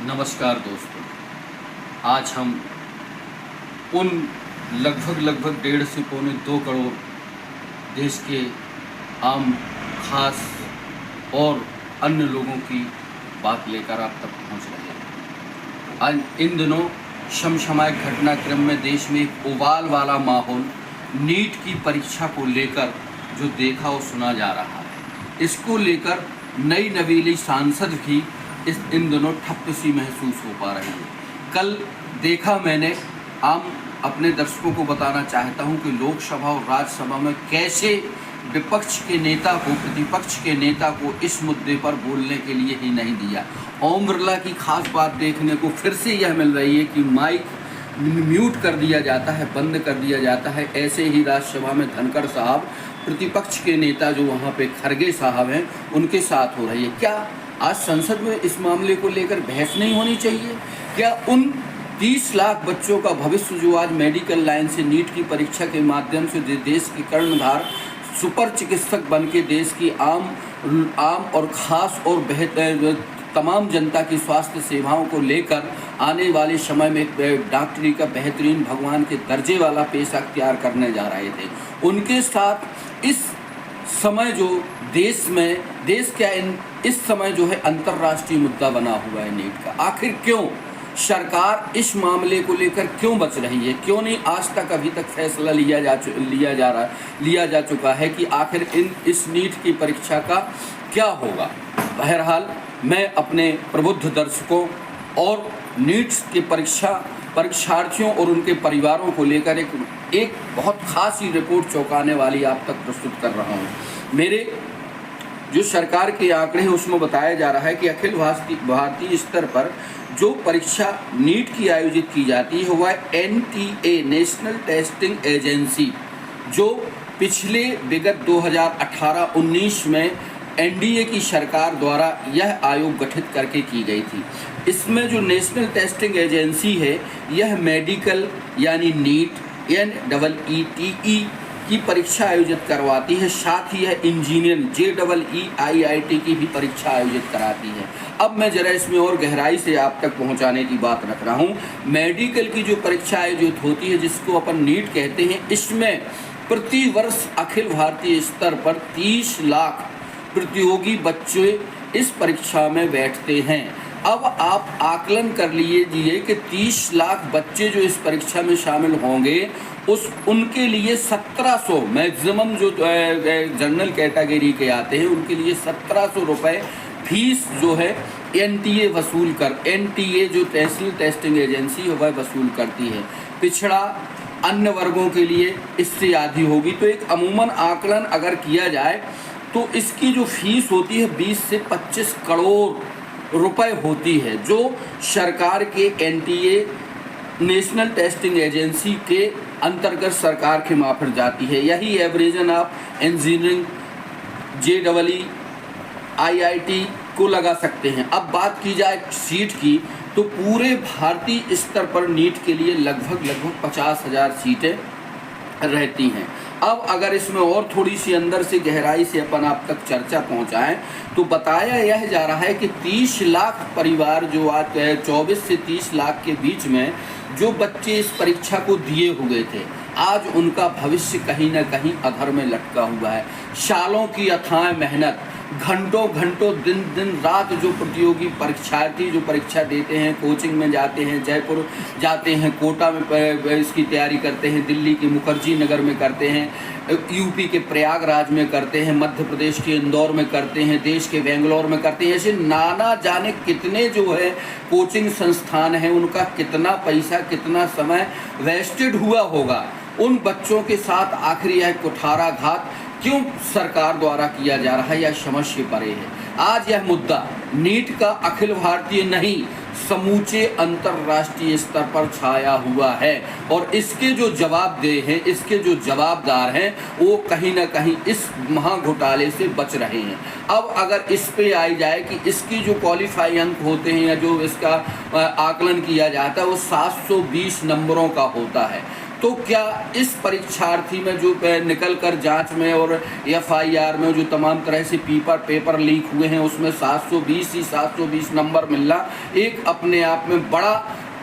नमस्कार दोस्तों। आज हम उन लगभग 1.5 से पौने 2 करोड़ देश के आम, खास और अन्य लोगों की बात लेकर आप तक पहुंच रहे हैं। आज इन दिनों समसामयिक घटनाक्रम में देश में एक उबाल वाला माहौल नीट की परीक्षा को लेकर जो देखा और सुना जा रहा है, इसको लेकर नई नवेली सांसद भी इन दिनों ठप्प सी महसूस हो पा रही है। कल देखा मैंने, अपने दर्शकों को बताना चाहता हूं कि लोकसभा और राज्यसभा में कैसे विपक्ष के नेता को, प्रतिपक्ष के नेता को इस मुद्दे पर बोलने के लिए ही नहीं दिया। ओम बिरला की खास बात देखने को फिर से यह मिल रही है कि माइक म्यूट कर दिया जाता है, बंद कर दिया जाता है। ऐसे ही राज्यसभा में धनखड़ साहब, प्रतिपक्ष के नेता जो वहाँ पे खरगे साहब हैं, उनके साथ हो रही है। क्या आज संसद में इस मामले को लेकर बहस नहीं होनी चाहिए? क्या उन 30 लाख बच्चों का भविष्य जो आज मेडिकल लाइन से नीट की परीक्षा के माध्यम से देश के कर्णधार सुपर चिकित्सक बन के देश की आम और ख़ास और बेहतर तमाम जनता की स्वास्थ्य सेवाओं को लेकर आने वाले समय में डॉक्टरी का बेहतरीन भगवान के दर्जे वाला पेशा अख्तियार करने जा रहे थे, उनके साथ इस समय जो इस समय जो है अंतर्राष्ट्रीय मुद्दा बना हुआ है नीट का। आखिर क्यों सरकार इस मामले को लेकर क्यों बच रही है? क्यों नहीं आज तक अभी तक फैसला लिया जा चुका है कि आखिर इस नीट की परीक्षा का क्या होगा? बहरहाल मैं अपने प्रबुद्ध दर्शकों और नीट के परीक्षार्थियों और उनके परिवारों को लेकर एक बहुत खास ही रिपोर्ट चौंकाने वाली आप तक प्रस्तुत कर रहा हूँ। मेरे जो सरकार के आंकड़े हैं उसमें बताया जा रहा है कि अखिल भारतीय स्तर पर जो परीक्षा नीट की आयोजित की जाती है वह NTA नेशनल टेस्टिंग एजेंसी, जो पिछले विगत 2018-19 में NDA की सरकार द्वारा यह आयोग गठित करके की गई थी। इसमें जो नेशनल टेस्टिंग एजेंसी है, यह मेडिकल यानी नीट NEET की परीक्षा आयोजित करवाती है, साथ ही यह इंजीनियरिंग JEE की भी परीक्षा आयोजित कराती है। अब मैं जरा इसमें और गहराई से आप तक पहुंचाने की बात रख रहा हूं। मेडिकल की जो परीक्षा आयोजित होती है, जिसको अपन नीट कहते हैं, इसमें प्रति वर्ष अखिल भारतीय स्तर पर 30 लाख प्रतियोगी बच्चे इस परीक्षा में बैठते हैं। अब आप आकलन कर लीजिए कि 30 लाख बच्चे जो इस परीक्षा में शामिल होंगे, उनके लिए 1700 मैक्सिमम जो जनरल कैटेगरी के आते हैं उनके लिए 1700 रुपये फीस जो है NTA जो नेशनल टेस्टिंग एजेंसी है वह वसूल करती है। पिछड़ा अन्य वर्गों के लिए इससे आधी होगी। तो एक अमूमन आकलन अगर किया जाए तो इसकी जो फीस होती है 20 से 25 करोड़ रुपए होती है, जो सरकार के NTA नेशनल टेस्टिंग एजेंसी के अंतर्गत सरकार के माफर जाती है। यही एवरेजन आप इंजीनियरिंग JEE IIT को लगा सकते हैं। अब बात की जाए सीट की, तो पूरे भारतीय स्तर पर नीट के लिए लगभग 50,000 सीटें रहती हैं। अब अगर इसमें और थोड़ी सी अंदर से गहराई से अपन आप तक चर्चा पहुंचाएं तो बताया यह जा रहा है कि 30 लाख परिवार जो आज 24 से 30 लाख के बीच में जो बच्चे इस परीक्षा को दिए हुए थे, आज उनका भविष्य कहीं ना कहीं अधर में लटका हुआ है। सालों की अथाह मेहनत, घंटों दिन रात जो प्रतियोगी परीक्षार्थी जो परीक्षा देते हैं, कोचिंग में जाते हैं, जयपुर जाते हैं, कोटा में इसकी तैयारी करते हैं, दिल्ली के मुखर्जी नगर में करते हैं, यूपी के प्रयागराज में करते हैं, मध्य प्रदेश के इंदौर में करते हैं, देश के बेंगलोर में करते हैं। ऐसे नाना जाने कितने जो है कोचिंग संस्थान हैं, उनका कितना पैसा, कितना समय वेस्टेड हुआ होगा। उन बच्चों के साथ आखिर यह कुठाराघात क्यों सरकार द्वारा किया जा रहा है, यह समझ से परे है। आज यह मुद्दा नीट का अखिल भारतीय नहीं, समूचे अंतर्राष्ट्रीय स्तर पर छाया हुआ है और इसके जो जवाबदेह हैं, इसके जो जवाबदार हैं, वो कहीं ना कहीं इस महाघोटाले से बच रहे हैं। अब अगर इस पे आई जाए कि इसके जो क्वालिफाई अंक होते हैं या जो इसका आकलन किया जाता है वो 720 नंबरों का होता है, तो क्या इस परीक्षार्थी में जो निकल कर जांच में और FIR में जो तमाम तरह से पेपर लीक हुए हैं उसमें 720 नंबर मिलना एक अपने आप में बड़ा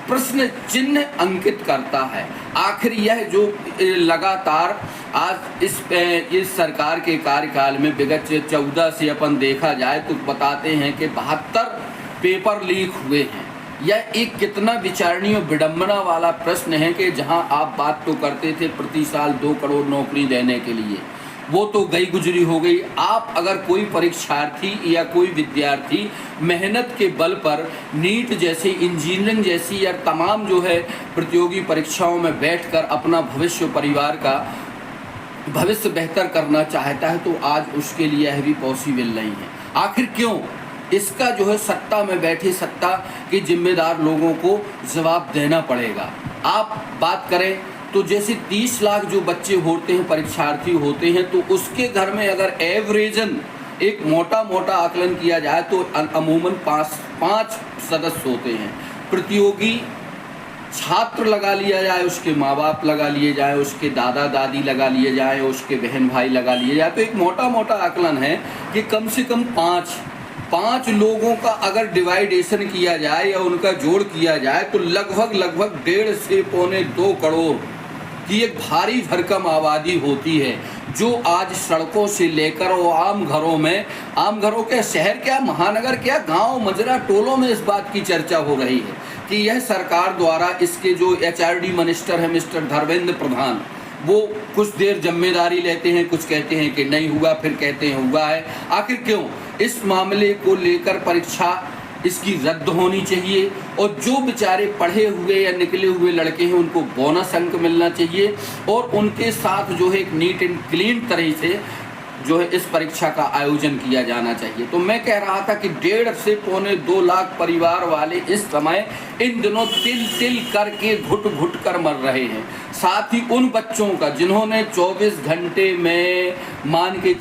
प्रश्न चिन्ह अंकित करता है। आखिर यह जो लगातार आज इस सरकार के कार्यकाल में विगत 14 से अपन देखा जाए तो बताते हैं कि 72 पेपर लीक हुए हैं। यह एक कितना विचारणीय और विडंबना वाला प्रश्न है कि जहां आप बात तो करते थे प्रति साल 2 करोड़ नौकरी देने के लिए, वो तो गई गुजरी हो गई। आप अगर कोई परीक्षार्थी या कोई विद्यार्थी मेहनत के बल पर नीट जैसी, इंजीनियरिंग जैसी या तमाम जो है प्रतियोगी परीक्षाओं में बैठकर अपना भविष्य, परिवार का भविष्य बेहतर करना चाहता है तो आज उसके लिए यह भी पॉसिबल नहीं है। आखिर क्यों? इसका जो है सत्ता में बैठे सत्ता के जिम्मेदार लोगों को जवाब देना पड़ेगा। आप बात करें तो जैसे 30 लाख जो बच्चे होते हैं, परीक्षार्थी होते हैं, तो उसके घर में अगर एवरेजन एक मोटा आकलन किया जाए तो अमूमन 5 सदस्य होते हैं। प्रतियोगी छात्र लगा लिया जाए, उसके माँ बाप लगा लिए जाए, उसके दादा दादी लगा लिए जाए, उसके बहन भाई लगा लिए जाए, तो एक मोटा आकलन है कि कम से कम 5 लोगों का अगर डिवाइडेशन किया जाए या उनका जोड़ किया जाए तो लगभग 1.5 से 2.25 करोड़ की एक भारी भरकम आबादी होती है, जो आज सड़कों से लेकर वो आम घरों के शहर क्या, महानगर क्या, गांव मजरा टोलों में इस बात की चर्चा हो रही है कि यह सरकार द्वारा, इसके जो HRD मिनिस्टर है मिस्टर धर्मेंद्र प्रधान, वो कुछ देर जिम्मेदारी लेते हैं, कुछ कहते हैं कि नहीं हुआ, फिर कहते हैं हुआ है। आखिर क्यों? इस मामले को लेकर परीक्षा इसकी रद्द होनी चाहिए और जो बेचारे पढ़े हुए या निकले हुए लड़के हैं उनको बोनस अंक मिलना चाहिए और उनके साथ जो है एक नीट एंड क्लीन तरह से जो है इस परीक्षा का आयोजन किया जाना चाहिए। तो मैं कह रहा था कि 1.5 से 2.25 लाख परिवार वाले इस समय इन दिनों तिल करके घुट कर मर रहे हैं। साथ ही उन बच्चों का जिन्होंने 24 घंटे में मान के